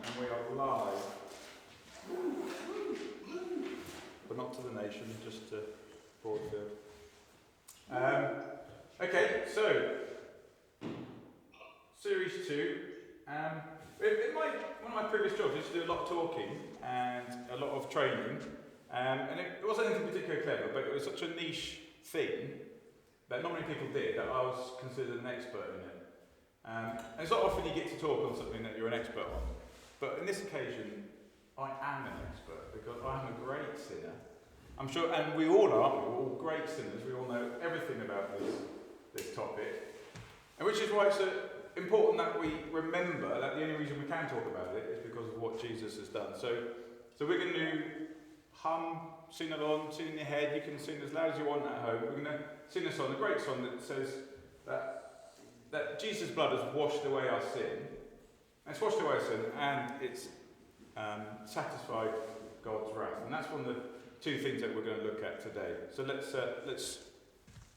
and we are live. But not to the nation, just to Broadfield. Okay, so Series 2. In one of my previous jobs, I used to do a lot of talking and a lot of training, and it wasn't anything particularly clever, but it was such a niche thing that not many people did that I was considered an expert in it. And it's not often you get to talk on something that you're an expert on, but in this occasion, I am an expert because I am a great sinner. I'm sure, and we all are, aren't we? We're all great sinners. We all know everything about this topic, and which is why it's important that we remember that the only reason we can talk about it is because of what Jesus has done. So we're going to sing along, sing in your head. You can sing as loud as you want at home. We're going to sing a song, a great song that says that Jesus' blood has washed away our sin. It's washed away our sin, and it's satisfied God's wrath. And that's one of the two things that we're going to look at today. So let's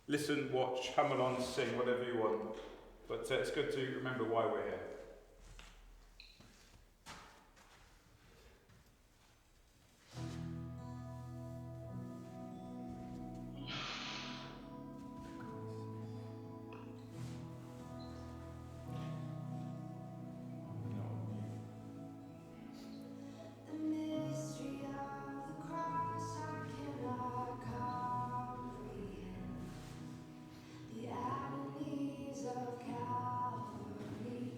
listen, watch, hum along, sing, whatever you want. But it's good to remember why we're here. The agonies of Calvary.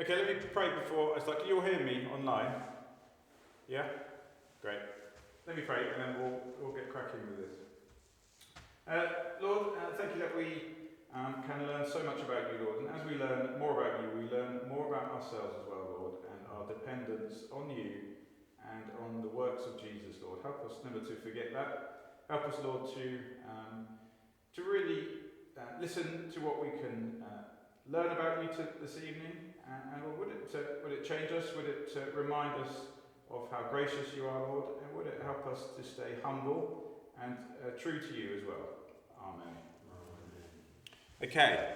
Okay, let me pray before I start. Can you all hear me online? Yeah? Great. Let me pray and then we'll get cracking with this. Lord, thank you that we can learn so much about you, Lord. And as we learn more about you, we learn more about ourselves as well, Lord, and our dependence on you and on the works of Jesus, Lord. Help us never to forget that. Help us, Lord, to really listen to what we can learn about you this evening. And Lord, would it change us? Would it remind us of how gracious you are, Lord? And would it help us to stay humble and true to you as well? Amen. Okay.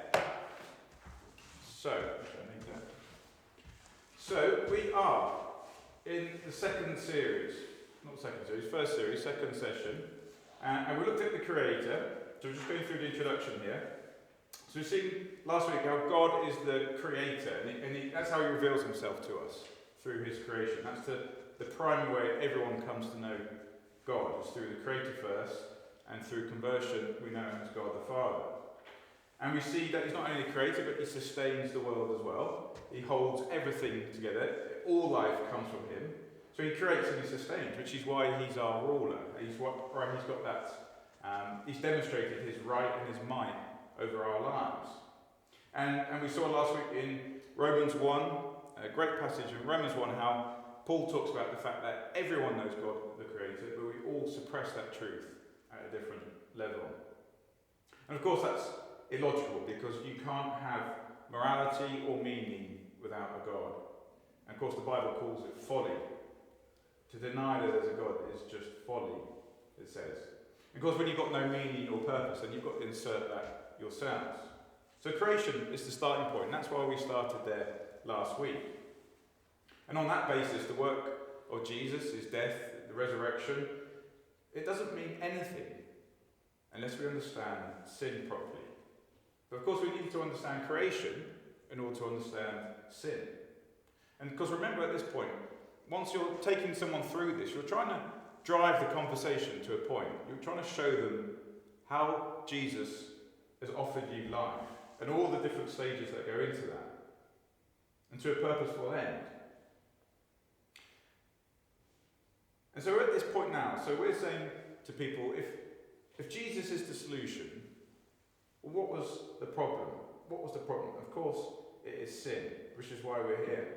So we are in the second series, first series, second session, and we looked at the Creator. So we're just going through the introduction here. So we've seen last week how God is the Creator, and that's how he reveals himself to us, through his creation. That's the primary way everyone comes to know God, is through the Creator first, and through conversion we know him as God the Father. And we see that he's not only the Creator, but he sustains the world as well. He holds everything together. All life comes from him. So he creates and he sustains, which is why he's our ruler. He's got that. He's demonstrated his right and his might over our lives. And we saw last week in Romans 1, a great passage in Romans 1, how Paul talks about the fact that everyone knows God, the Creator, but we all suppress that truth at a different level. And of course that's illogical, because you can't have morality or meaning without a God. And of course the Bible calls it folly. To deny that there's a God is just folly, it says. Of course, when you've got no meaning or purpose, then you've got to insert that yourselves. So creation is the starting point, and that's why we started there last week. And on that basis, the work of Jesus, his death, the resurrection, it doesn't mean anything unless we understand sin properly. But of course, we need to understand creation in order to understand sin. And because remember, at this point, once you're taking someone through this, you're trying to drive the conversation to a point. You're trying to show them how Jesus has offered you life and all the different stages that go into that, and to a purposeful end. And so we're at this point now. So we're saying to people, if Jesus is the solution, well, what was the problem? What was the problem? Of course, it is sin, which is why we're here.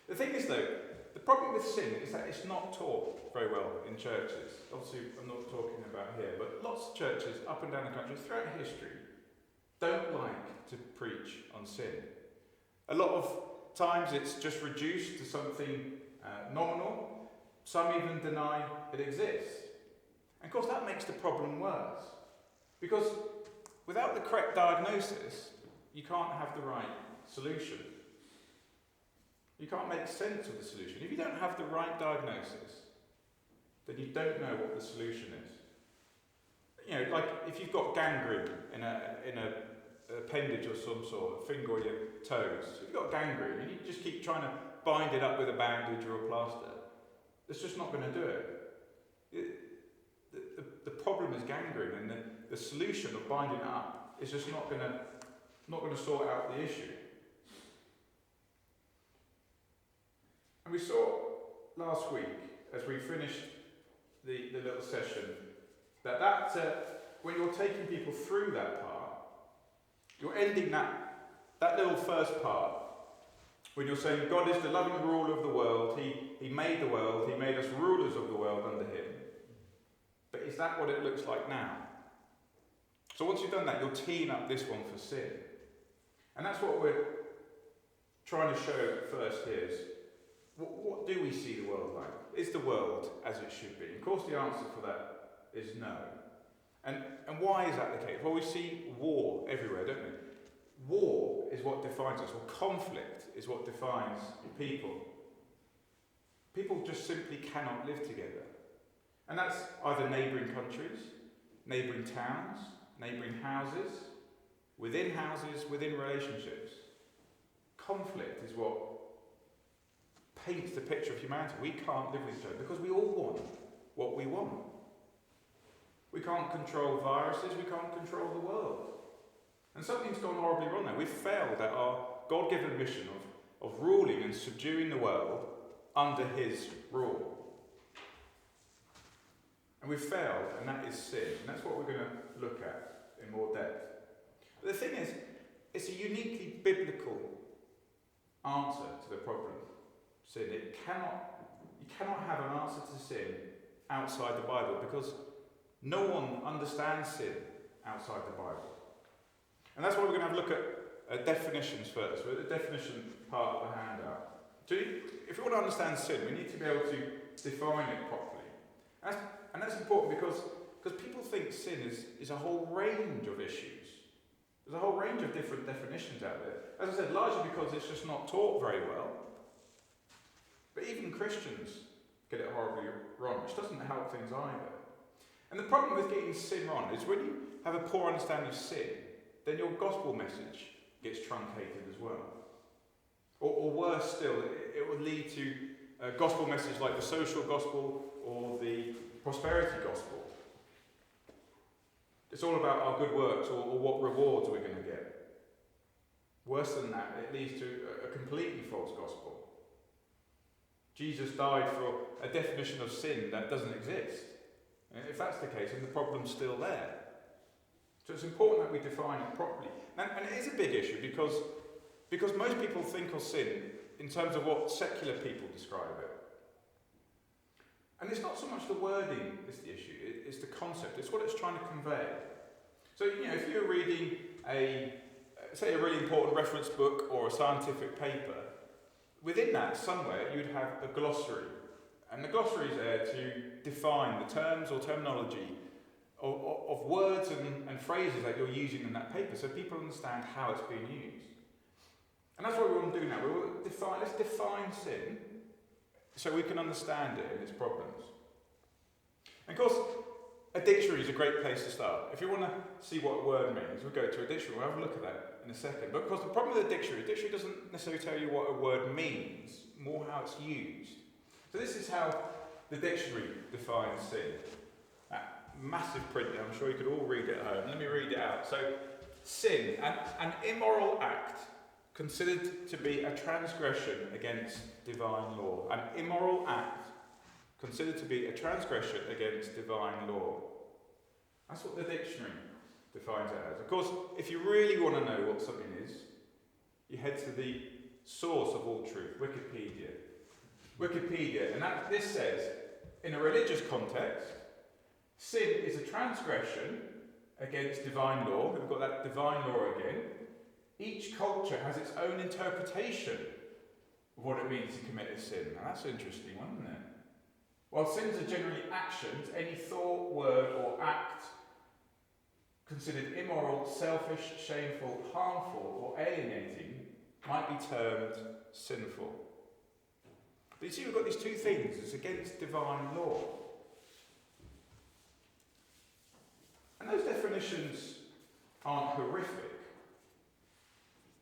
The thing is, though, the problem with sin is that it's not taught very well in churches. Obviously, I'm not talking about here, but lots of churches up and down the country throughout history don't like to preach on sin. A lot of times it's just reduced to something nominal. Some even deny it exists. And of course, that makes the problem worse. Because without the correct diagnosis, you can't have the right solution. You can't make sense of the solution. If you don't have the right diagnosis, then you don't know what the solution is. You know, like if you've got gangrene in a appendage of some sort, a finger or your toes, if you've got gangrene and you just keep trying to bind it up with a bandage or a plaster, it's just not going to do it. The problem is gangrene, and the solution of binding it up is just not going to sort out the issue. And we saw last week, as we finished the little session, that when you're taking people through that part, you're ending that little first part, when you're saying God is the loving ruler of the world, He made the world, He made us rulers of the world under Him. But is that what it looks like now? So once you've done that, you're teeing up this one for sin. And that's what we're trying to show first here is, what do we see the world like? Is the world as it should be? Of course the answer for that is no. And why is that the case? Well, we see war everywhere, don't we? War is what defines us, or conflict is what defines people. People just simply cannot live together. And that's either neighbouring countries, neighbouring towns, neighbouring houses, within relationships. Conflict is what paints the picture of humanity. We can't live with each other because we all want what we want. We can't control viruses, we can't control the world. And something's gone horribly wrong there. We've failed at our God-given mission of ruling and subduing the world under his rule. And we've failed, and that is sin. And that's what we're going to look at in more depth. But the thing is, it's a uniquely biblical answer to the problem of sin. You cannot have an answer to sin outside the Bible, because no one understands sin outside the Bible. And that's why we're going to have a look at definitions first. We're at the definition part of the handout. So if we want to understand sin, we need to be able to define it properly. And that's important because people think sin is a whole range of issues. There's a whole range of different definitions out there. As I said, largely because it's just not taught very well. But even Christians get it horribly wrong, which doesn't help things either. And the problem with getting sin wrong is when you have a poor understanding of sin, then your gospel message gets truncated as well. Or worse still, it will lead to a gospel message like the social gospel or the prosperity gospel. It's all about our good works or what rewards we're going to get. Worse than that, it leads to a completely false gospel. Jesus died for a definition of sin that doesn't exist. And if that's the case, then the problem's still there. So it's important that we define it properly. And it is a big issue because most people think of sin in terms of what secular people describe it. And it's not so much the wording is the issue, it's the concept, it's what it's trying to convey. So, if you're reading a really important reference book or a scientific paper, within that somewhere you'd have a glossary. And the glossary is there to define the terms or terminology of words and phrases that you're using in that paper, so people understand how it's being used. And that's what we want to do now. Let's define sin so we can understand it and its problems. And of course, a dictionary is a great place to start. If you want to see what a word means, we'll go to a dictionary. We'll have a look at that in a second. But of course, the problem with a dictionary doesn't necessarily tell you what a word means, more how it's used. So this is how the dictionary defines sin. Massive print there, I'm sure you could all read it at home. Let me read it out. So, sin, an immoral act considered to be a transgression against divine law. An immoral act considered to be a transgression against divine law. That's what the dictionary defines it as. Of course, if you really want to know what something is, you head to the source of all truth, Wikipedia. And this says, in a religious context, sin is a transgression against divine law. We've got that divine law again. Each culture has its own interpretation of what it means to commit a sin. Now that's an interesting one, isn't it? While sins are generally actions, any thought, word or act considered immoral, selfish, shameful, harmful or alienating might be termed sinful. But you see, we've got these two things. It's against divine law. And those definitions aren't horrific,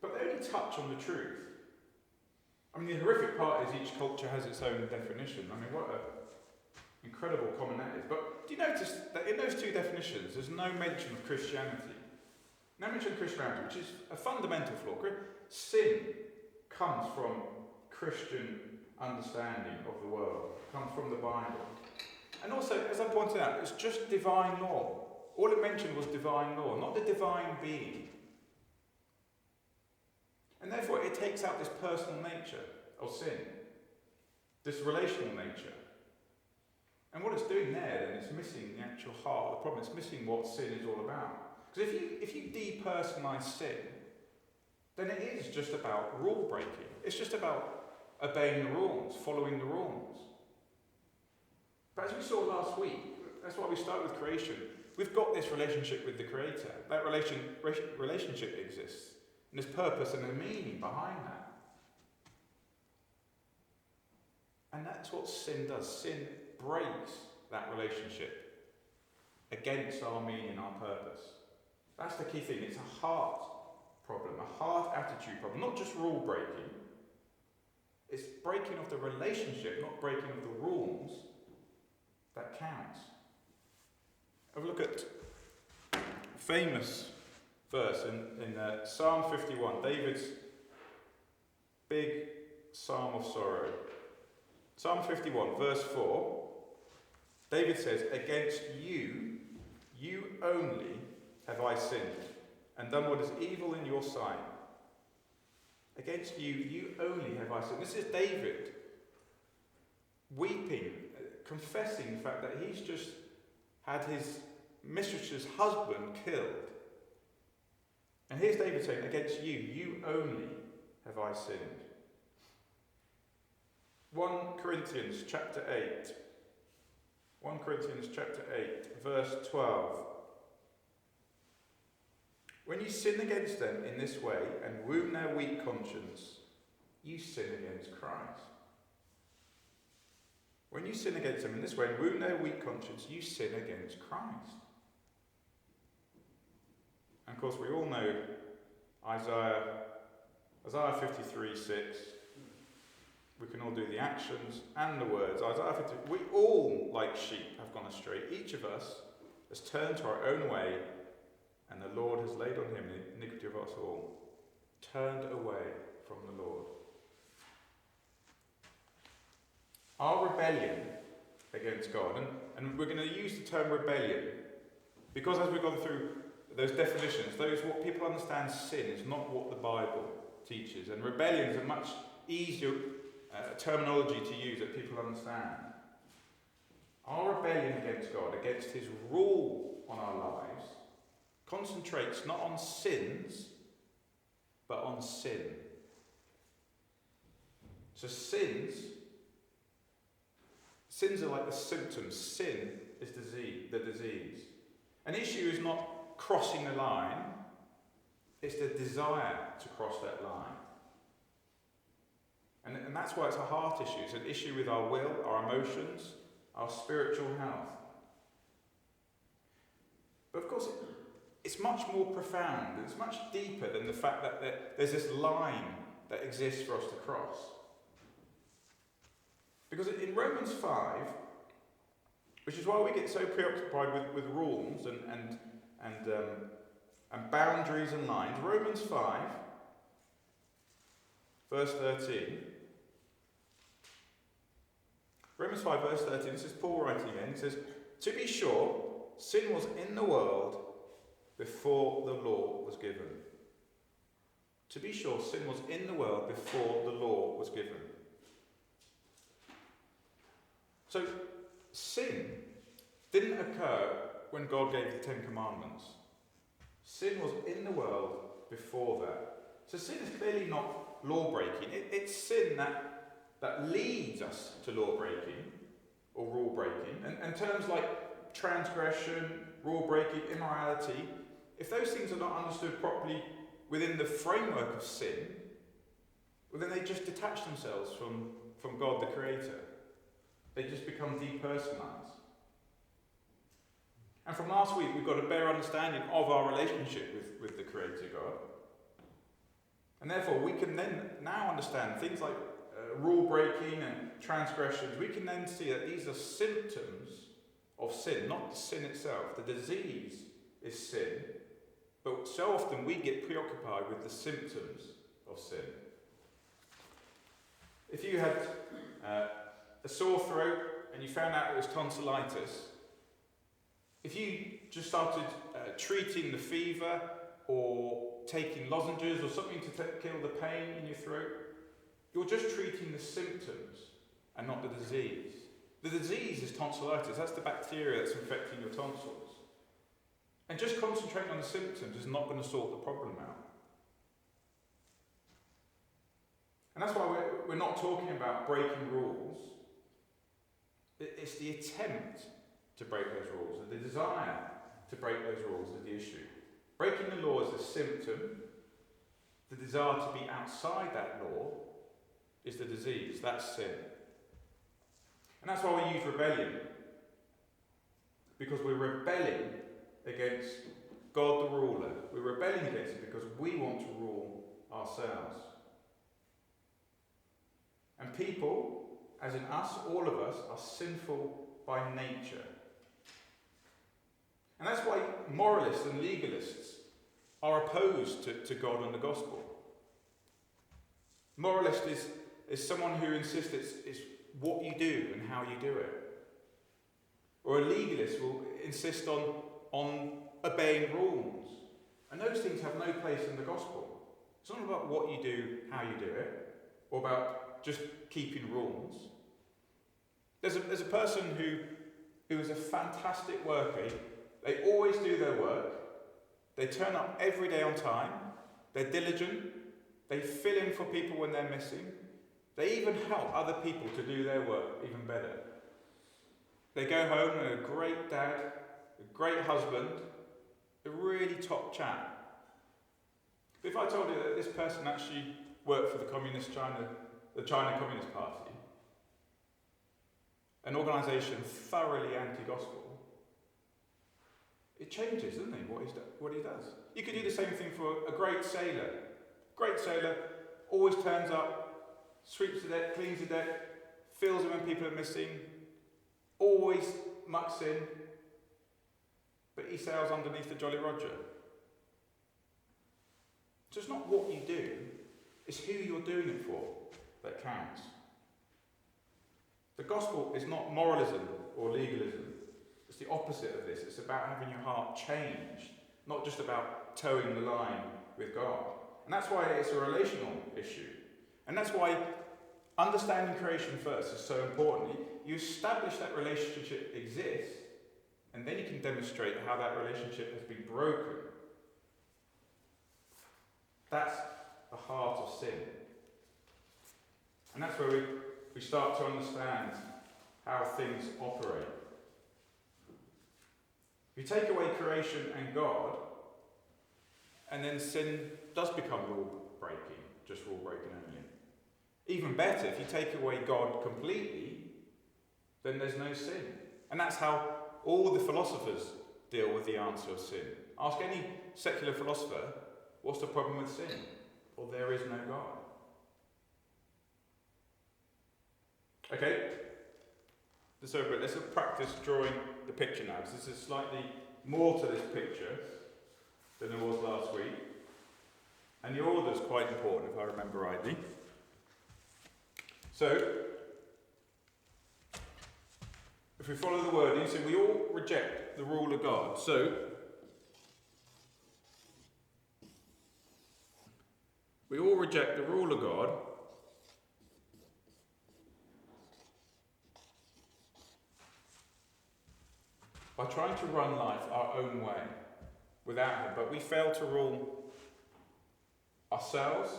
but they only touch on the truth. I mean, the horrific part is each culture has its own definition. I mean, what an incredible common that is. But do you notice that in those two definitions, there's no mention of Christianity? No mention of Christianity, which is a fundamental flaw. Sin comes from Christian understanding of the world. It comes from the Bible. And also, as I pointed out, it's just divine law. All it mentioned was divine law, not the divine being. And therefore it takes out this personal nature of sin, this relational nature. And what it's doing there then is missing the actual heart of the problem. It's missing what sin is all about. Because if you depersonalise sin, then it is just about rule breaking. It's just about obeying the rules, following the rules. But as we saw last week, that's why we start with creation. We've got this relationship with the Creator. That relationship exists. And there's purpose and a meaning behind that. And that's what sin does. Sin breaks that relationship against our meaning, our purpose. That's the key thing. It's a heart problem, a heart attitude problem. Not just rule breaking. It's breaking of the relationship, not breaking of the rules, that counts. Have a look at a famous verse in Psalm 51. David's big psalm of sorrow. Psalm 51, verse 4, David says, "Against you, you only have I sinned, and done what is evil in your sight." Against you, you only have I sinned. This is David weeping, confessing the fact that he's just had his mistress's husband killed. And here's David saying, "Against you, you only have I sinned." 1 Corinthians chapter 8. 1 Corinthians chapter 8, verse 12. "When you sin against them in this way and wound their weak conscience, you sin against Christ." When you sin against them in this way and wound their weak conscience, you sin against Christ. And of course, we all know Isaiah 53:6. We can all do the actions and the words. Isaiah 53. We all, like sheep, have gone astray. Each of us has turned to our own way, and the Lord has laid on him the iniquity of us all. Turned away from the Lord. Our rebellion against God, and we're going to use the term rebellion, because as we've gone through those definitions, what people understand sin is not what the Bible teaches, and rebellion is a much easier terminology to use that people understand. Our rebellion against God, against his rule on our lives, concentrates not on sins, but on sin. So sins are like the symptoms. Sin is the disease. An issue is not crossing the line, it's the desire to cross that line. And that's why it's a heart issue. It's an issue with our will, our emotions, our spiritual health. But of course, it's much more profound. It's much deeper than the fact that there's this line that exists for us to cross. Because in Romans 5, which is why we get so preoccupied with rules and boundaries and lines, Romans 5, verse 13. Romans 5, verse 13, this is Paul writing again. He says, "To be sure, sin was in the world before the law was given." To be sure, sin was in the world before the law was given. So, sin didn't occur when God gave the Ten Commandments. Sin was in the world before that. So sin is clearly not law-breaking. It's sin that leads us to law-breaking or rule-breaking. And terms like transgression, rule-breaking, immorality, if those things are not understood properly within the framework of sin, well, then they just detach themselves from God the Creator. They just become depersonalised. And from last week, we've got a better understanding of our relationship with the Creator God. And therefore, we can then now understand things like rule breaking and transgressions. We can then see that these are symptoms of sin, not the sin itself. The disease is sin, but so often we get preoccupied with the symptoms of sin. If you had a sore throat and you found out it was tonsillitis, if you just started treating the fever or taking lozenges or something to kill the pain in your throat, you're just treating the symptoms and not the disease. The disease is tonsillitis. That's the bacteria that's infecting your tonsils. And just concentrating on the symptoms is not going to sort the problem out. And that's why we're not talking about breaking rules. It's the attempt to break those rules, and the desire to break those rules is the issue. Breaking the law is the symptom. The desire to be outside that law is the disease. That's sin. And that's why we use rebellion. Because we're rebelling against God the ruler. We're rebelling against it because we want to rule ourselves. And people, as in us, all of us, are sinful by nature. And that's why moralists and legalists are opposed to God and the gospel. Moralist is someone who insists it's what you do and how you do it. Or a legalist will insist on obeying rules. And those things have no place in the gospel. It's not about what you do, how you do it, or about just keeping rules. There's a person who is a fantastic worker. They always do their work. They turn up every day on time. They're diligent. They fill in for people when they're missing. They even help other people to do their work even better. They go home and a great dad, a great husband, a really top chap. But if I told you that this person actually worked for the China Communist Party, an organisation thoroughly anti-gospel, it changes, doesn't it, what he does. You could do the same thing for a great sailor. Great sailor, always turns up, sweeps the deck, cleans the deck, fills in when people are missing, always mucks in, but he sails underneath the Jolly Roger. So it's not what you do, it's who you're doing it for that counts. The gospel is not moralism or legalism. It's the opposite of this. It's about having your heart changed, not just about towing the line with God. And that's why it's a relational issue. And that's why understanding creation first is so important. You establish that relationship exists, and then you can demonstrate how that relationship has been broken. That's the heart of sin. And that's where we start to understand how things operate. If you take away creation and God, and then sin does become rule breaking, just rule breaking only. Even better, if you take away God completely, then there's no sin. And that's how all the philosophers deal with the answer of sin. Ask any secular philosopher, what's the problem with sin? Well, there is no God. Okay, let's practice drawing the picture now, because this is slightly more to this picture than there was last week. And the order is quite important, if I remember rightly. So, if we follow the wording, so we all reject the rule of God. So, we all reject the rule of God by trying to run life our own way without Him. But we fail to rule ourselves,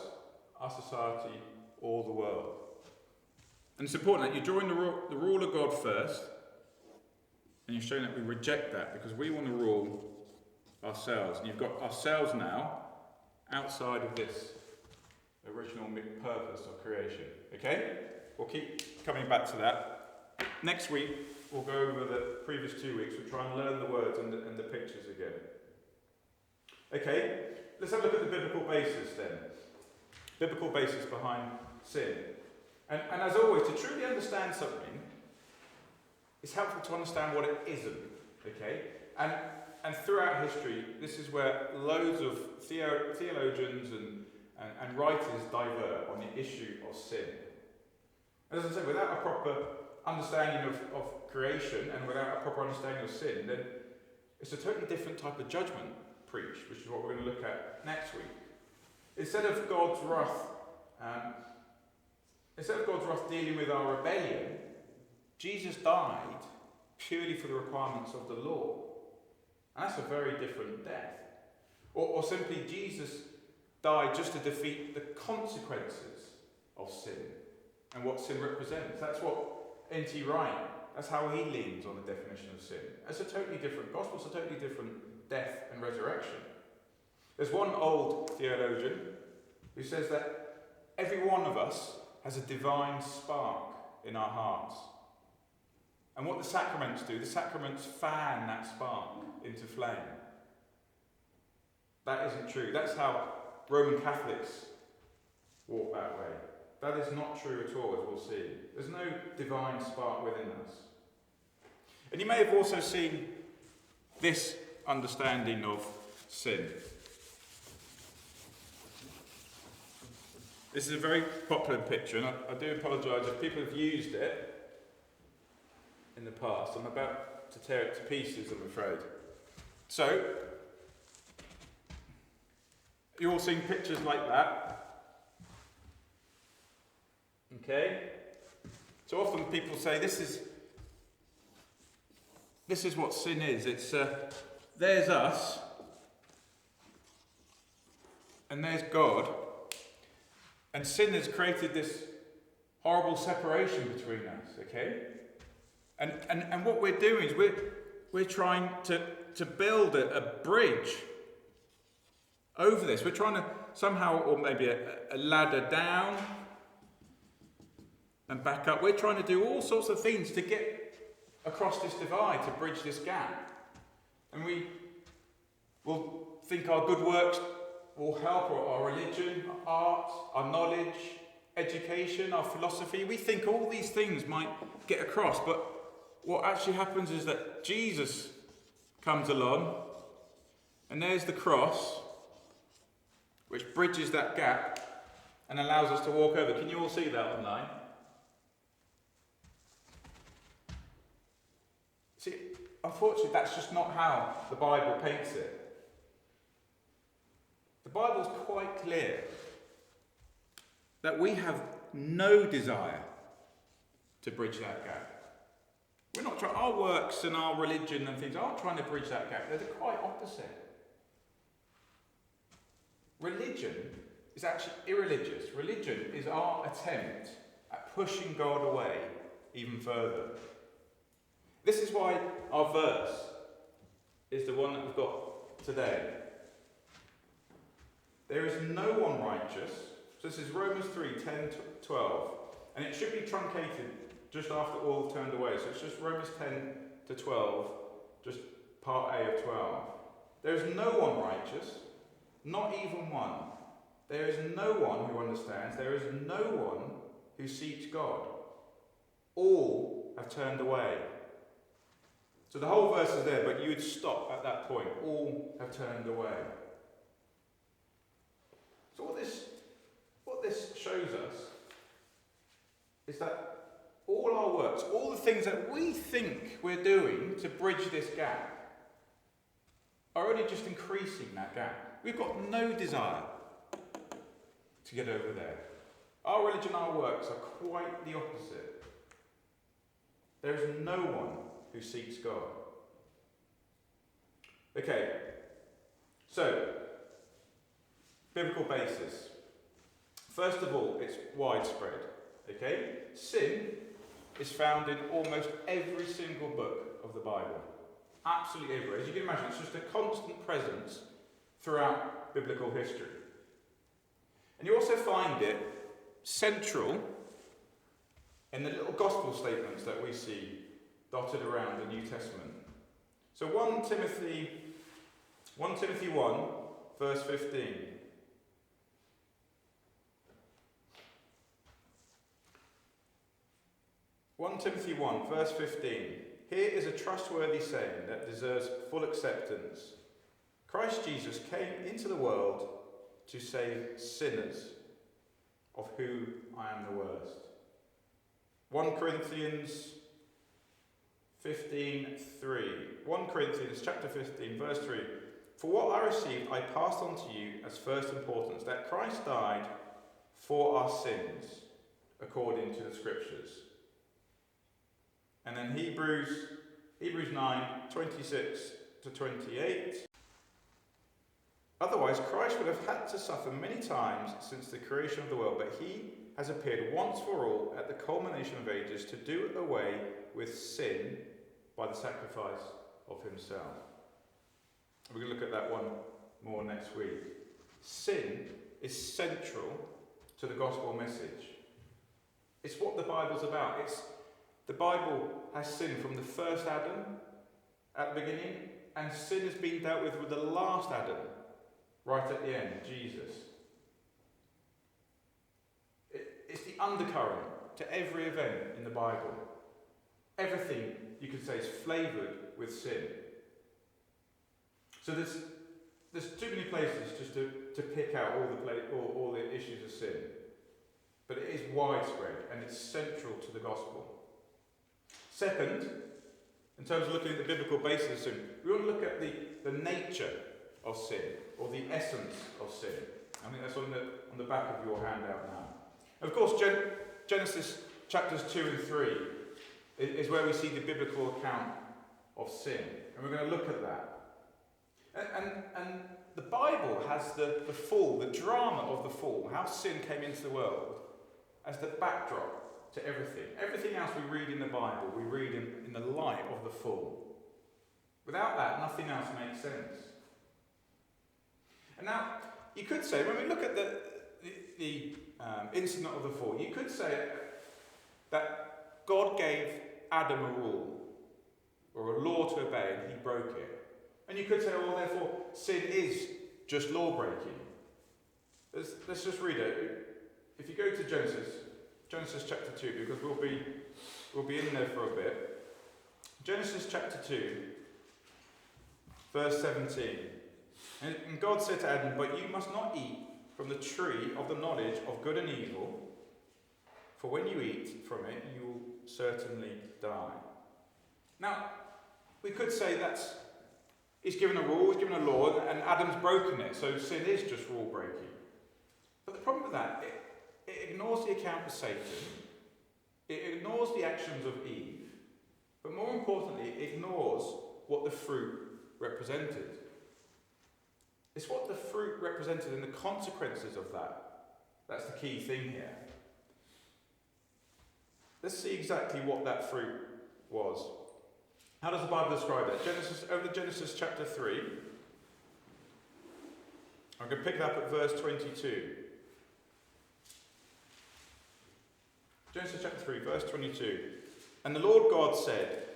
our society, or the world. And it's important that you're drawing the rule of God first, and you're showing that we reject that because we want to rule ourselves. And you've got ourselves now outside of this original purpose of creation. Okay? We'll keep coming back to that. Next week, we'll go over the previous 2 weeks. We'll try and learn the words and the pictures again. Okay? Let's have a look at the biblical basis then. Biblical basis behind sin. And as always, to truly understand something, it's helpful to understand what it isn't. Okay? And throughout history, this is where loads of theologians and writers divert on the issue of sin. As I said, without a proper understanding of creation and without a proper understanding of sin, then it's a totally different type of judgment preached, which is what we're going to look at next week. Instead of God's wrath dealing with our rebellion, Jesus died purely for the requirements of the law. And that's a very different death. Or simply, Jesus died just to defeat the consequences of sin and what sin represents. That's what N.T. Wright, that's how he leans on the definition of sin. It's a totally different gospel, it's a totally different death and resurrection. There's one old theologian who says that every one of us has a divine spark in our hearts. And what the sacraments do, the sacraments fan that spark into flame. That isn't true. That's how Roman Catholics walk that way. That is not true at all, as we'll see. There's no divine spark within us. And you may have also seen this understanding of sin. This is a very popular picture, and I do apologise if people have used it in the past. I'm about to tear it to pieces, I'm afraid. So, you've all seen pictures like that. Okay? So often people say this is what sin is. It's there's us, and there's God. And sin has created this horrible separation between us, okay? And what we're doing is we're trying to build a bridge over this. We're trying to somehow, or maybe a ladder down and back up. We're trying to do all sorts of things to get across this divide, to bridge this gap. And we will think our good works will help, or our religion, our art, our knowledge, education, our philosophy. We think all these things might get across, but what actually happens is that Jesus comes along, and there's the cross, which bridges that gap and allows us to walk over. Can you all see that online? See, unfortunately, that's just not how the Bible paints it. The Bible's quite clear that we have no desire to bridge that gap. We're not trying, our works and our religion and things aren't trying to bridge that gap. They're the quite opposite. Religion is actually irreligious. Religion is our attempt at pushing God away even further. This is why our verse is the one that we've got today. There is no one righteous. So this is Romans 3, 10 to 12. And it should be truncated just after all turned away. So it's just Romans 10 to 12, just part A of 12. There is no one righteous, not even one. There is no one who understands. There is no one who seeks God. All have turned away. So the whole verse is there, but you would stop at that point. All have turned away. So what this shows us is that all our works, all the things that we think we're doing to bridge this gap, are only just increasing that gap. We've got no desire to get over there. Our religion, our works are quite the opposite. There is no one who seeks God. Okay, so biblical basis. First of all, it's widespread. Okay? Sin is found in almost every single book of the Bible. Absolutely everywhere. As you can imagine, it's just a constant presence throughout biblical history. And you also find it central in the little gospel statements that we see dotted around the New Testament. So 1 Timothy 1, verse 15. 1 Timothy 1, verse 15. Here is a trustworthy saying that deserves full acceptance. Christ Jesus came into the world to save sinners, of whom I am the worst. 1 Corinthians 15:3. 1 Corinthians chapter 15, verse 3. For what I received I passed on to you as first importance, that Christ died for our sins, according to the Scriptures. And then Hebrews 9, 26 to 28. Otherwise, Christ would have had to suffer many times since the creation of the world, but he has appeared once for all at the culmination of ages to do away with sin by the sacrifice of himself. We're going to look at that one more next week. Sin is central to the gospel message. It's what the Bible's about. The Bible has sin from the first Adam at the beginning, and sin has been dealt with the last Adam, right at the end, Jesus. It's the undercurrent to every event in the Bible. Everything, you could say, is flavoured with sin. So there's too many places just to pick out all the issues of sin. but it is widespread and it's central to the gospel. Second, in terms of looking at the biblical basis of sin, we want to look at the nature of sin, or the essence of sin. I think that's on the back of your handout now. And of course, Genesis chapters 2 and 3 is where we see the biblical account of sin. And we're going to look at that. And the Bible has the fall, the drama of the fall, how sin came into the world, as the backdrop to everything. Everything else we read in the Bible, we read in the light of the fall. Without that, nothing else makes sense. And now, you could say, when we look at the incident of the fall, you could say that God gave Adam a rule, or a law to obey, and he broke it. And you could say, well, therefore, sin is just law breaking. Let's just read it. If you go to Genesis chapter 2, because we'll be in there for a bit. Genesis chapter 2, verse 17. And God said to Adam, "But you must not eat from the tree of the knowledge of good and evil, for when you eat from it, you will certainly die." Now, we could say he's given a rule, he's given a law, and Adam's broken it, so sin is just rule breaking. But the problem with that, it ignores the account of Satan, it ignores the actions of Eve, but more importantly, it ignores what the fruit represented. It's what the fruit represented and the consequences of that. That's the key thing here. Let's see exactly what that fruit was. How does the Bible describe it? Over to Genesis chapter 3. I'm going to pick it up at verse 22. Genesis chapter 3, verse 22. And the Lord God said,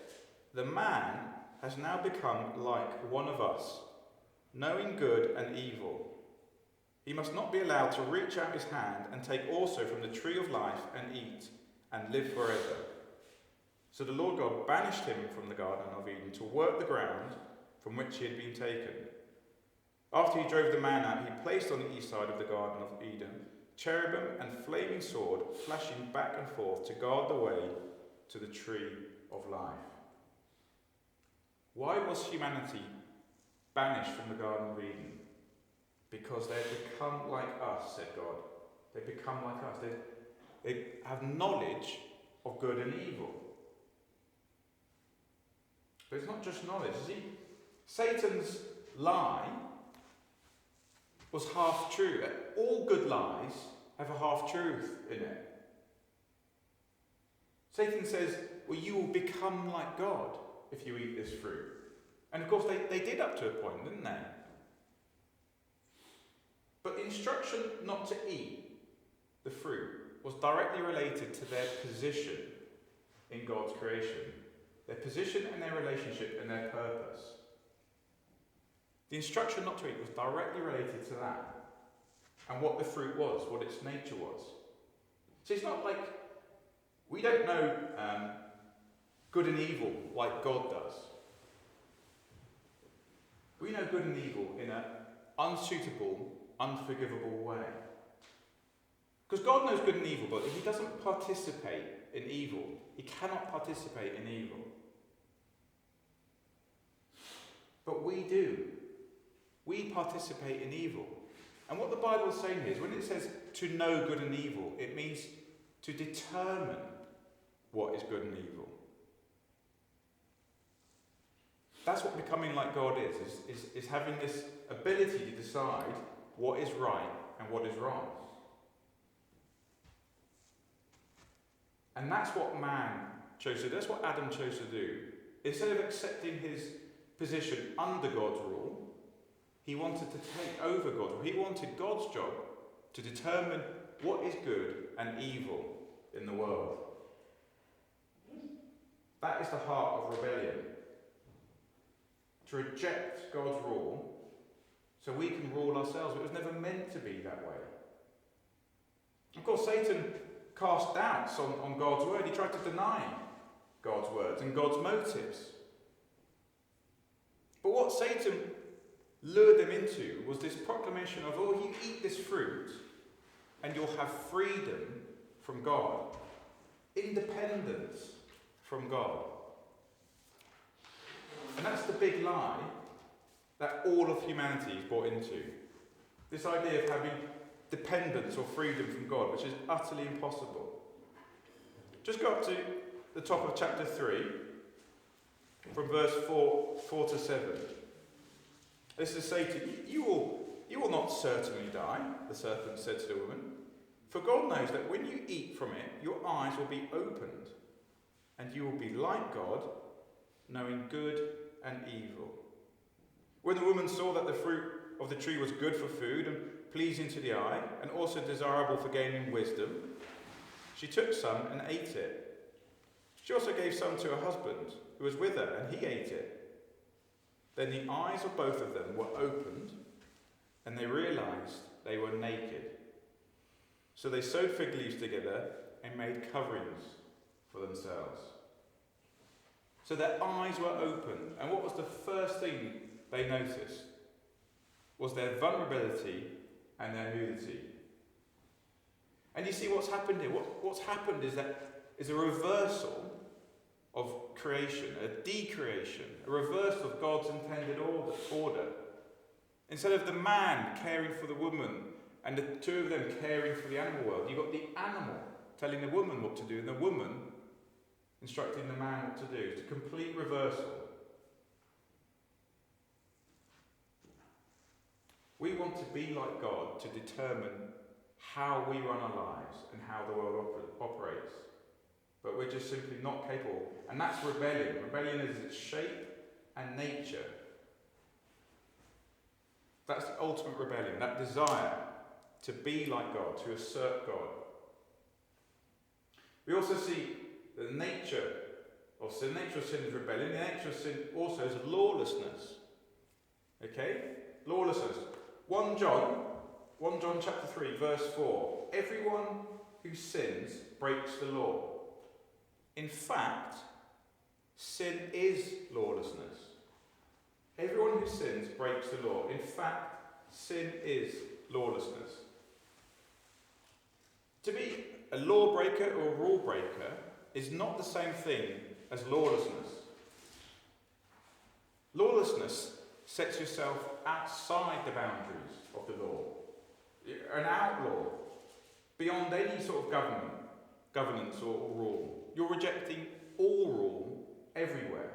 "The man has now become like one of us, knowing good and evil. He must not be allowed to reach out his hand and take also from the tree of life and eat and live forever." So the Lord God banished him from the Garden of Eden to work the ground from which he had been taken. After he drove the man out, he placed on the east side of the Garden of Eden cherubim and flaming sword flashing back and forth to guard the way to the tree of life. Why was humanity banished from the Garden of Eden? Because they've become like us, said God. They've become like us. They have knowledge of good and evil. But it's not just knowledge. See, Satan's lie was half true. All good lies have a half truth in it. Satan says, well, you will become like God if you eat this fruit. And of course they did up to a point, didn't they? But the instruction not to eat the fruit was directly related to their position in God's creation. Their position and their relationship and their purpose. The instruction not to eat was directly related to that. And what the fruit was, what its nature was. So it's not like we don't know good and evil like God does. We know good and evil in an unsuitable, unforgivable way. Because God knows good and evil, but if he doesn't participate in evil, he cannot participate in evil. But we do. We participate in evil. And what the Bible is saying here is when it says to know good and evil, it means to determine what is good and evil. That's what becoming like God is having this ability to decide what is right and what is wrong. And that's what man chose to do. That's what Adam chose to do. Instead of accepting his position under God's rule, he wanted to take over God's rule. He wanted God's job to determine what is good and evil in the world. That is the heart of rebellion. To reject God's rule so we can rule ourselves. It was never meant to be that way. Of course, Satan cast doubts on God's word. He tried to deny God's words and God's motives. But what Satan lured them into was this proclamation of, oh, you eat this fruit and you'll have freedom from God. Independence from God. And that's the big lie that all of humanity is bought into. This idea of having dependence or freedom from God, which is utterly impossible. Just go up to the top of chapter 3, from verse 4 to 7. This is Satan. You will not certainly die, the serpent said to the woman. For God knows that when you eat from it, your eyes will be opened, and you will be like God, knowing good and evil. When the woman saw that the fruit of the tree was good for food and pleasing to the eye, and also desirable for gaining wisdom, she took some and ate it. She also gave some to her husband, who was with her, and he ate it. Then the eyes of both of them were opened, and they realized they were naked. So they sewed fig leaves together and made coverings for themselves. So their eyes were opened, and what was the first thing they noticed? Was their vulnerability and their nudity. And you see what's happened here? What's happened is a reversal of creation, a decreation, a reversal of God's intended order. Instead of the man caring for the woman and the two of them caring for the animal world, you've got the animal telling the woman what to do and the woman instructing the man what to do. It's a complete reversal. We want to be like God to determine how we run our lives and how the world operates. But we're just simply not capable. And that's rebellion. Rebellion is its shape and nature. That's the ultimate rebellion, that desire to be like God, to assert God. We also see the nature of sin. The nature of sin is rebellion. The nature of sin also is lawlessness. Okay? Lawlessness. 1 John chapter 3, verse 4. Everyone who sins breaks the law. In fact, sin is lawlessness. Everyone who sins breaks the law. In fact, sin is lawlessness. To be a lawbreaker or a rule breaker is not the same thing as lawlessness. Lawlessness sets yourself outside the boundaries of the law. You're an outlaw, beyond any sort of governance or rule. You're rejecting all rule everywhere.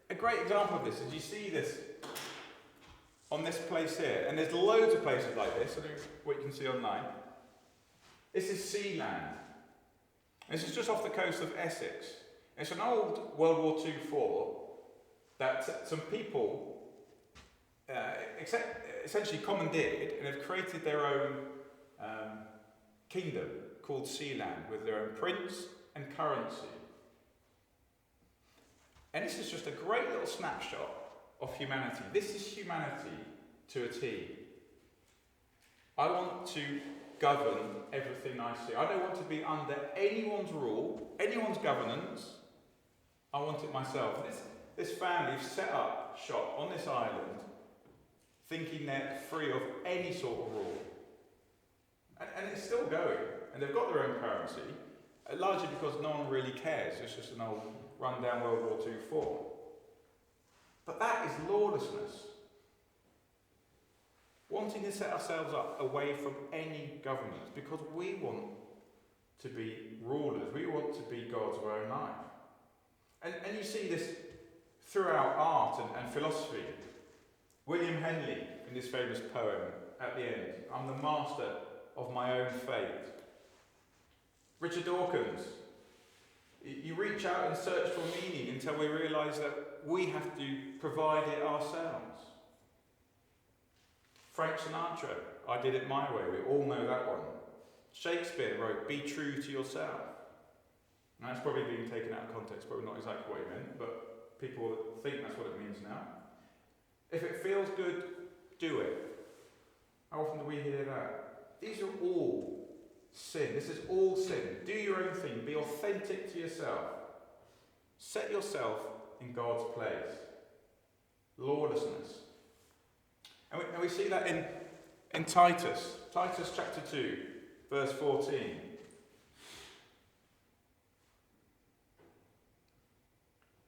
A great example of this is you see this on this place here, and there's loads of places like this, I don't know what you can see online. This is Sealand. This is just off the coast of Essex. It's an old World War II fort that some people essentially commandeered and have created their own kingdom called Sealand with their own prince and currency. And this is just a great little snapshot of humanity. This is humanity to a T. I want to govern everything I see. I don't want to be under anyone's rule, anyone's governance. I want it myself. This family set up shop on this island thinking they're free of any sort of rule. And it's still going. And they've got their own currency, largely because no one really cares. It's just an old run-down World War II fort. But that is lawlessness. Wanting to set ourselves up away from any governments because we want to be rulers. We want to be God's own life. And you see this throughout art and philosophy. William Henley, in this famous poem at the end, I'm the master of my own fate. Richard Dawkins, you reach out and search for meaning until we realise that we have to provide it ourselves. Frank Sinatra, I did it my way. We all know that one. Shakespeare wrote, be true to yourself. Now that's probably being taken out of context, probably not exactly what he meant, but people think that's what it means now. If it feels good, do it. How often do we hear that? These are all sin. This is all sin. Do your own thing. Be authentic to yourself. Set yourself in God's place. Lawlessness. And we see that in Titus. Titus chapter 2. verse 14.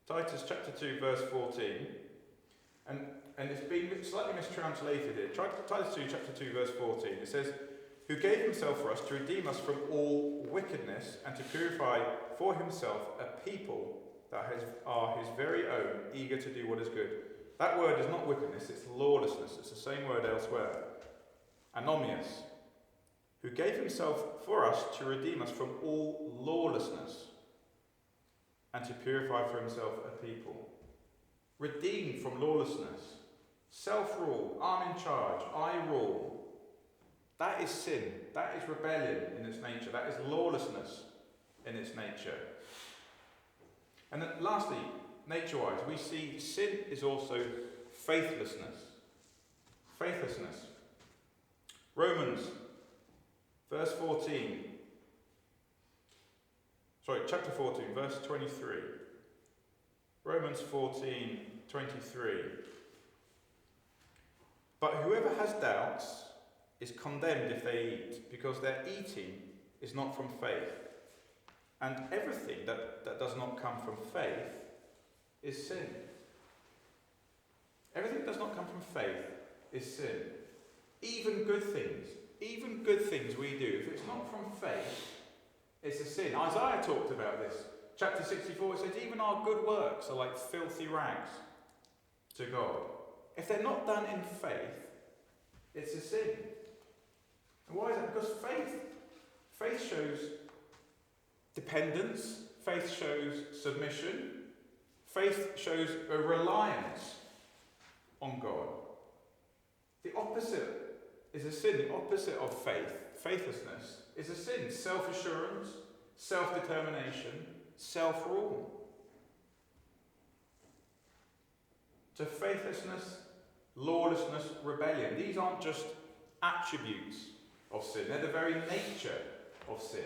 Titus chapter 2, verse 14. And it's been slightly mistranslated here. Titus 2, chapter 2, verse 14. It says, who gave himself for us to redeem us from all wickedness and to purify for himself a people that are his very own, eager to do what is good. That word is not wickedness, it's lawlessness. It's the same word elsewhere. Anomias. Who gave himself for us to redeem us from all lawlessness and to purify for himself a people. Redeemed from lawlessness. Self-rule. I'm in charge. I rule. That is sin. That is rebellion in its nature. That is lawlessness in its nature. And then lastly, nature-wise, we see sin is also faithlessness. Faithlessness. Romans, verse 14. Chapter 14, verse 23. Romans 14, 23. But whoever has doubts is condemned if they eat, because their eating is not from faith. And everything that does not come from faith is sin. Everything that does not come from faith is sin. Even good things we do, if it's not from faith, it's a sin. Isaiah talked about this. Chapter 64, it says, even our good works are like filthy rags to God. If they're not done in faith, it's a sin. And why is that? Because faith shows dependence, faith shows submission, faith shows a reliance on God. The opposite is a sin. The opposite of faithlessness, is a sin. Self-assurance, self-determination, self-rule. So faithlessness, lawlessness, rebellion, these aren't just attributes of sin, they're the very nature of sin.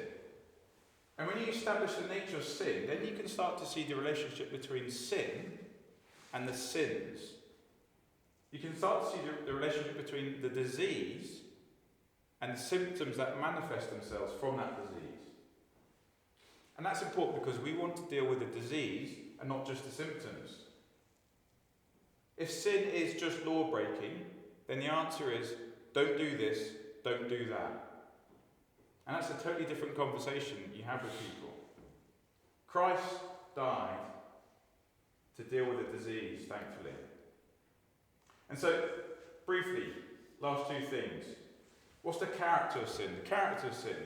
And when you establish the nature of sin, then you can start to see the relationship between sin and the sins. You can start to see the relationship between the disease and the symptoms that manifest themselves from that disease. And that's important because we want to deal with the disease and not just the symptoms. If sin is just law breaking, then the answer is don't do this, don't do that. And that's a totally different conversation you have with people. Christ died to deal with the disease, thankfully. And so, briefly, last two things. What's the character of sin? The character of sin.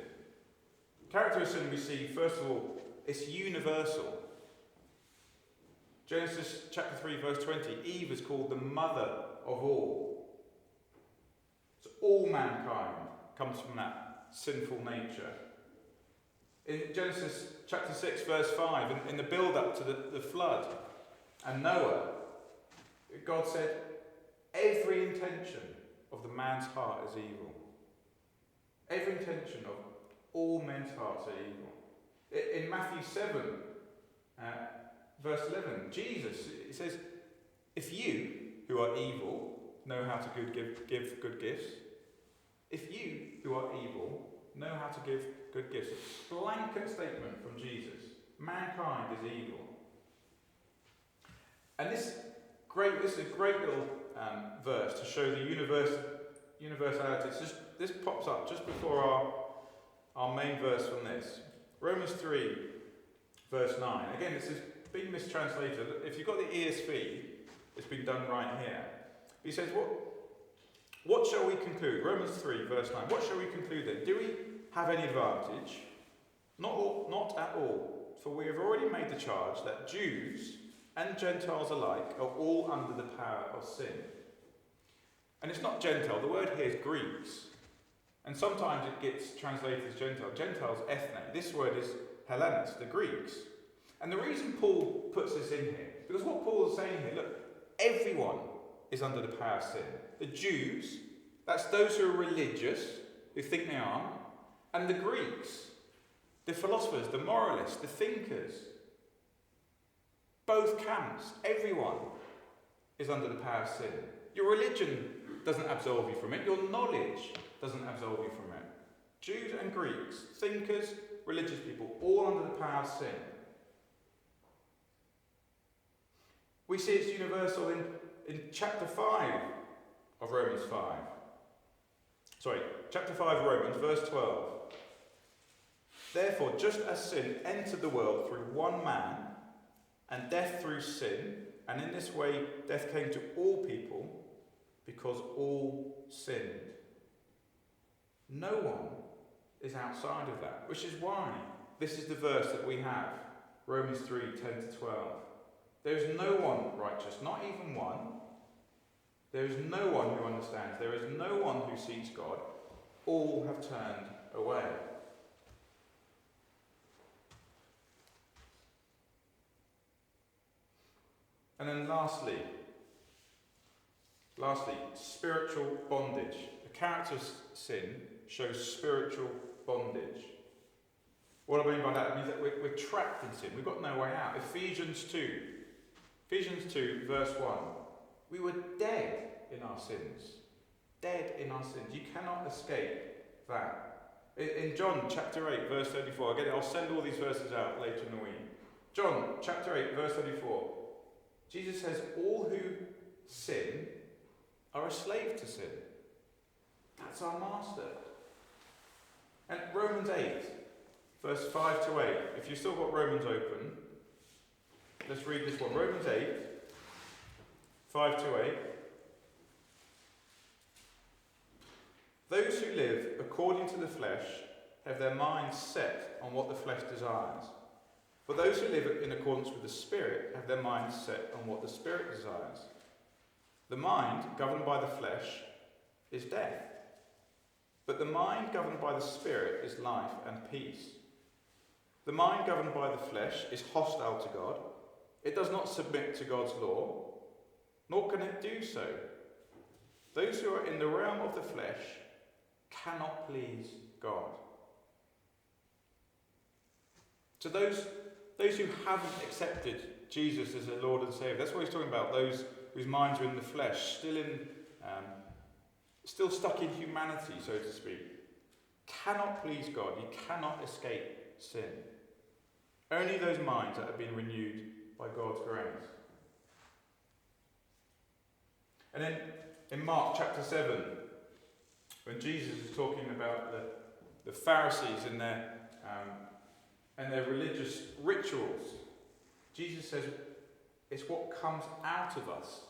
The character of sin we see, first of all, it's universal. Genesis chapter 3, verse 20, Eve is called the mother of all. So all mankind comes from that sinful nature. In Genesis chapter 6, verse 5, in the build-up to the flood and Noah, God said, every intention of the man's heart is evil. Every intention of all men's hearts are evil. In Matthew 7, verse 11, Jesus, it says, if you, who are evil, know how to give good gifts, if you, who are evil, know how to give good gifts. Blanket statement from Jesus. Mankind is evil. And this is a great little verse to show the universality. This pops up just before our main verse from this. Romans 3, verse 9. Again, this is being mistranslated. If you've got the ESV, it's been done right here. He says, what shall we conclude? Romans 3, verse 9. What shall we conclude then? Do we have any advantage? Not at all. For we have already made the charge that Jews and Gentiles alike are all under the power of sin. And it's not Gentile. The word here is Greeks. And sometimes it gets translated as Gentile. Gentiles, ethne. This word is Hellenes, the Greeks. And the reason Paul puts this in here, because what Paul is saying here, look, everyone is under the power of sin. The Jews, that's those who are religious, who think they aren't, and the Greeks, the philosophers, the moralists, the thinkers. Both camps, everyone is under the power of sin. Your religion doesn't absolve you from it. Your knowledge doesn't absolve you from it. Jews and Greeks, thinkers, religious people, all under the power of sin. We see it's universal in chapter 5 of Romans 5. Sorry, chapter 5 of Romans, verse 12. Therefore, just as sin entered the world through one man, and death through sin, and in this way death came to all people, because all sinned. No one is outside of that, which is why this is the verse that we have, Romans 3, 10 to 12. There is no one righteous, not even one. There is no one who understands. There is no one who seeks God. All have turned away. And then lastly, spiritual bondage. The character of sin shows spiritual bondage. What I mean by that means that we're trapped in sin. We've got no way out. Ephesians 2, verse 1. We were dead in our sins. Dead in our sins. You cannot escape that. In John chapter 8, verse 34, again, I'll send all these verses out later in the week. John chapter 8, verse 34. Jesus says, all who sin are a slave to sin. That's our master. And Romans 8, verse 5 to 8. If you've still got Romans open, let's read this one. Romans 8, 5 to 8. Those who live according to the flesh have their minds set on what the flesh desires. But those who live in accordance with the Spirit have their minds set on what the Spirit desires. The mind, governed by the flesh, is death. But the mind governed by the Spirit is life and peace. The mind governed by the flesh is hostile to God. It does not submit to God's law, nor can it do so. Those who are in the realm of the flesh cannot please God. So those who haven't accepted Jesus as their Lord and Saviour, that's what he's talking about, those whose minds are in the flesh, still stuck in humanity, so to speak, cannot please God. You cannot escape sin. Only those minds that have been renewed by God's grace. And then in Mark chapter 7, when Jesus is talking about the Pharisees and their religious rituals, Jesus says it's what comes out of us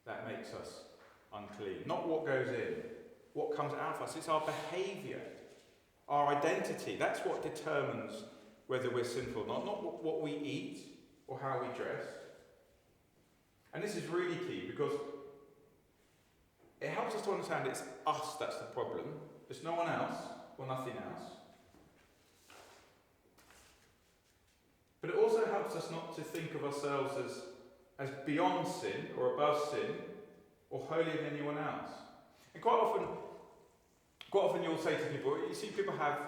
that makes us unclean. Not what goes in, what comes out of us. It's our behaviour, our identity. That's what determines whether we're sinful or not. Not what we eat or how we dress. And this is really key because it helps us to understand it's us that's the problem. It's no one else or nothing else. But it also helps us not to think of ourselves as beyond sin or above sin or holier than anyone else. And quite often you'll say to people, you see people have,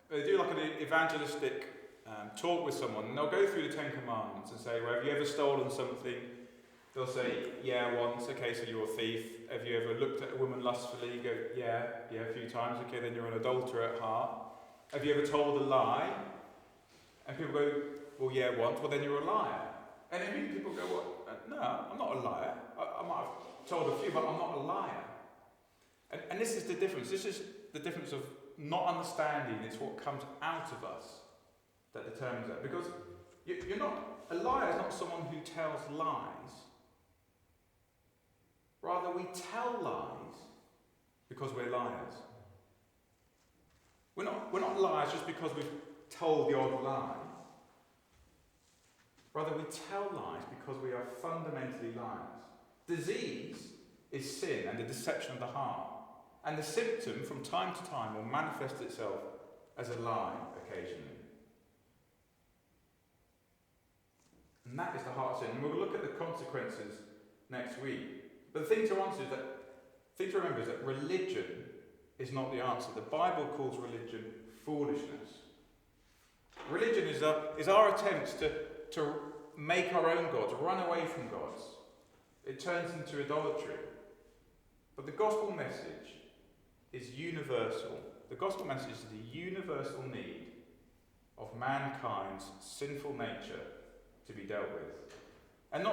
they do like an evangelistic talk with someone, and they'll go through the Ten Commandments and say, well, have you ever stolen something? They'll say, yeah, once. Okay, so you're a thief. Have you ever looked at a woman lustfully? You go, yeah, a few times. Okay, then you're an adulterer at heart. Have you ever told a lie? And people go, well, yeah, once. Well, then you're a liar. And then people go, well, no, I'm not a liar. I might have told a few, but I'm not a liar. And this is the difference. This is the difference of not understanding. It's what comes out of us that determines that. Because you're not, a liar is not someone who tells lies. Rather, we tell lies because we're liars. We're not liars just because we've told the odd lie. Rather, we tell lies because we are fundamentally liars. Disease is sin and the deception of the heart. And the symptom, from time to time, will manifest itself as a lie occasionally. And that is the heart of sin. And we'll look at the consequences next week. But the thing to remember is that religion is not the answer. The Bible calls religion foolishness. Religion is our attempts to make our own gods, run away from gods. It turns into idolatry. But the gospel message is universal The gospel message is the universal need of mankind's sinful nature to be dealt with. And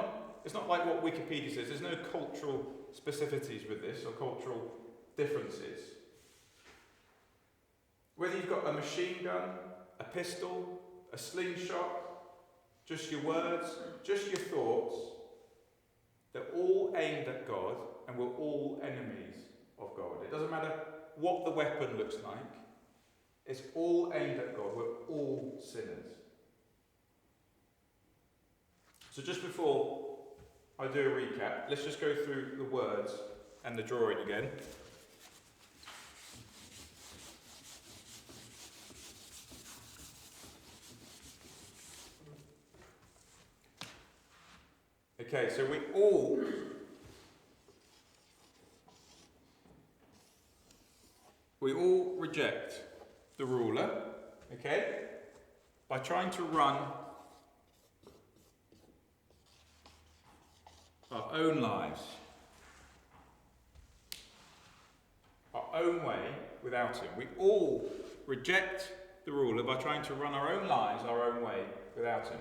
it's not like what Wikipedia says. There's no cultural specificities with this or cultural differences. Whether you've got a machine gun, a pistol, a slingshot, just your words, just your thoughts, they're all aimed at God and we're all enemies of God. It doesn't matter what the weapon looks like. It's all aimed at God. We're all sinners. So just before I do a recap, let's just go through the words and the drawing again. Okay, so we all reject the ruler, okay, by trying to run our own lives, our own way without him. We all reject the ruler by trying to run our own lives our own way without him.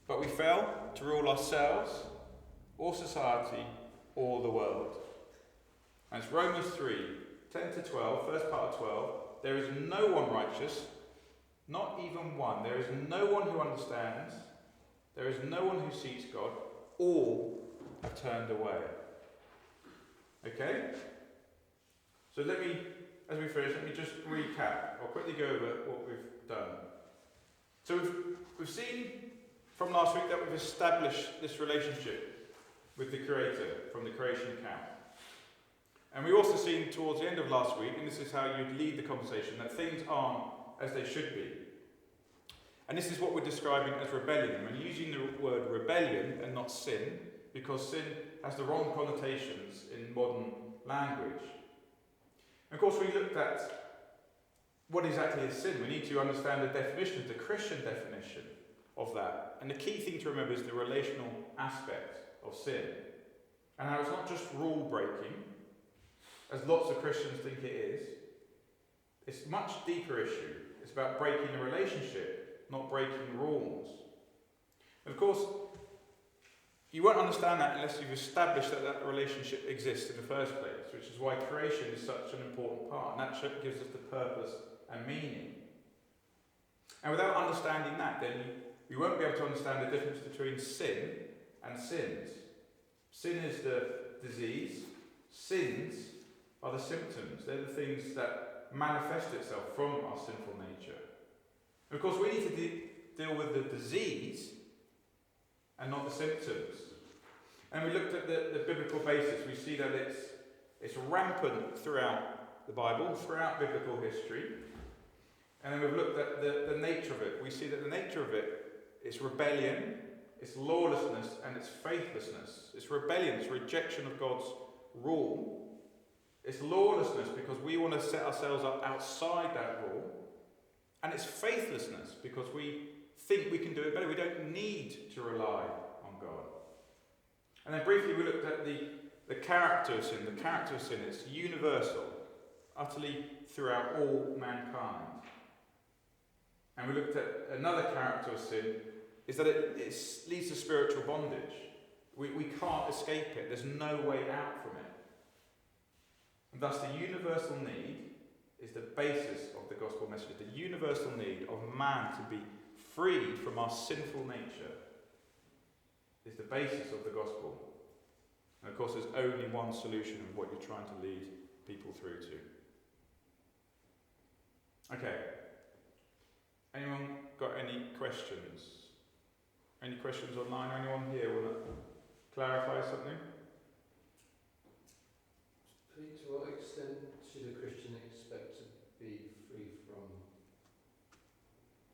But we fail to rule ourselves, or society, or the world. And it's Romans 3, 10 to 12, first part of 12. There is no one righteous, not even one. There is no one who understands. There is no one who seeks God. All have turned away. Okay? So as we finish, let me just recap. I'll quickly go over what we've done. So we've seen from last week that we've established this relationship with the Creator from the creation account. And we also seen towards the end of last week, and this is how you'd lead the conversation, that things aren't as they should be. And this is what we're describing as rebellion. And we're using the word rebellion and not sin, because sin has the wrong connotations in modern language. And of course, we looked at what exactly is sin. We need to understand the definition, the Christian definition of that. And the key thing to remember is the relational aspect of sin. And how it's not just rule breaking, as lots of Christians think it is. It's a much deeper issue. It's about breaking a relationship, not breaking rules. And of course, you won't understand that unless you've established that that relationship exists in the first place, which is why creation is such an important part, and that gives us the purpose and meaning. And without understanding that, then we won't be able to understand the difference between sin and sins. Sin is the disease. Sins are the symptoms. They're the things that manifest itself from our sinful nature. And of course, we need to deal with the disease and not the symptoms. And we looked at the biblical basis. We see that it's rampant throughout the Bible, throughout biblical history. And then we've looked at the nature of it. We see that the nature of it is rebellion, it's lawlessness, and it's faithlessness. It's rebellion, it's rejection of God's rule. It's lawlessness because we want to set ourselves up outside that rule. And it's faithlessness because we think we can do it better. We don't need to rely on God. And then briefly we looked at the character of sin. The character of sin is universal, utterly throughout all mankind. And we looked at another character of sin, is that it leads to spiritual bondage. We can't escape it. There's no way out from it. And thus the universal need is the basis of the gospel message. The universal need of man to be freed from our sinful nature is the basis of the gospel. And of course there's only one solution of what you're trying to lead people through to. Okay. Anyone got any questions? Any questions online? Anyone here want to clarify something? To what extent should a Christian expect to be free from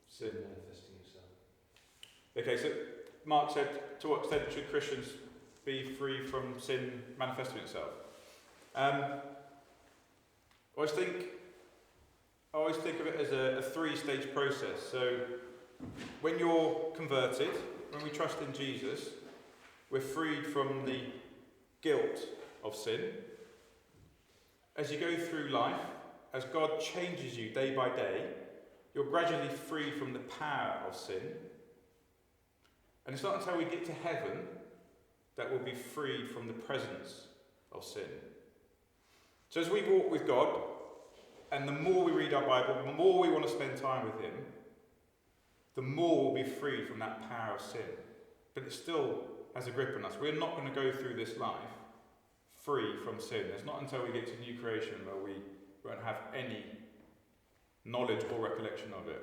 sin manifesting itself? Okay, so Mark said, to what extent should Christians be free from sin manifesting itself? I always think of it as a three-stage process. So when you're converted, when we trust in Jesus, we're freed from the guilt of sin. As you go through life, as God changes you day by day, you're gradually free from the power of sin. And it's not until we get to heaven that we'll be freed from the presence of sin. So as we walk with God, and the more we read our Bible, the more we want to spend time with him, the more we'll be freed from that power of sin. But it still has a grip on us. We're not going to go through this life free from sin. It's not until we get to new creation where we won't have any knowledge or recollection of it.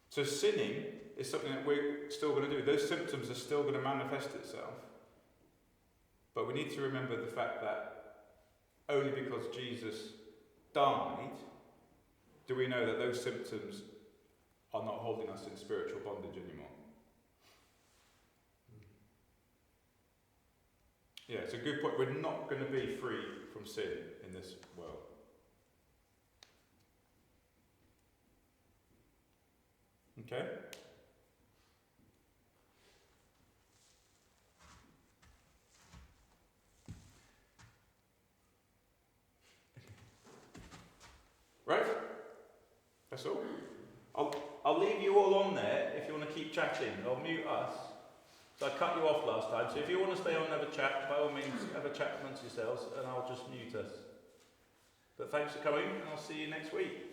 So sinning is something that we're still going to do. Those symptoms are still going to manifest itself. But we need to remember the fact that only because Jesus died do we know that those symptoms are not holding us in spiritual bondage anymore. Yeah, it's a good point. We're not going to be free from sin in this world. Okay? Right? That's all. I'll leave you all on there if you want to keep chatting. I'll mute us. So I cut you off last time, so if you want to stay on and have a chat, by all means have a chat amongst yourselves and I'll just mute us. But thanks for coming and I'll see you next week.